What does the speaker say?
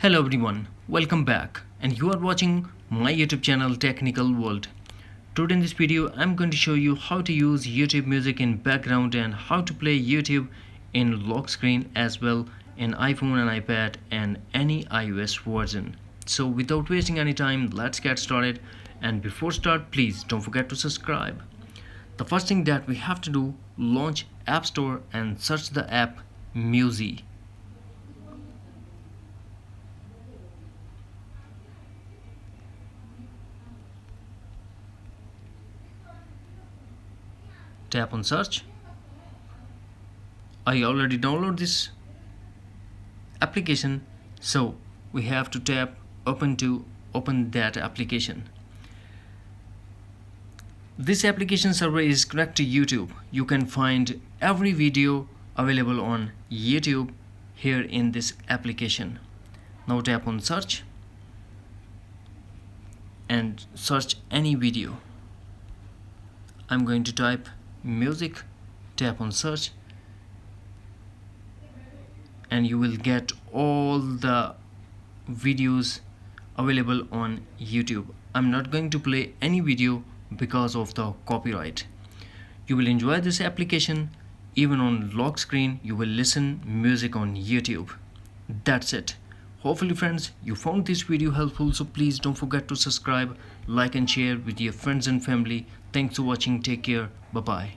Hello everyone, welcome back, and you are watching my YouTube channel Technical World. Today in this video I'm going to show you how to use YouTube music in background and how to play YouTube in lock screen as well in iPhone and iPad and any iOS version. So without wasting any time, let's get started, and before start please don't forget to subscribe. The first thing that we have to do, launch App Store and search the app Music. Tap on search. I already downloaded this application, so we have to tap open to open that application. This application server is connected to YouTube. You can find every video available on YouTube here in this application. Now tap on search and search any video. I'm going to type music, tap on search, and you will get all the videos available on YouTube. I'm not going to play any video because of the copyright. You will enjoy this application. Even on lock screen you will listen music on YouTube. That's it. Hopefully friends, you found this video helpful, so please don't forget to subscribe, like and share with your friends and family. Thanks for watching. Take care. Bye bye.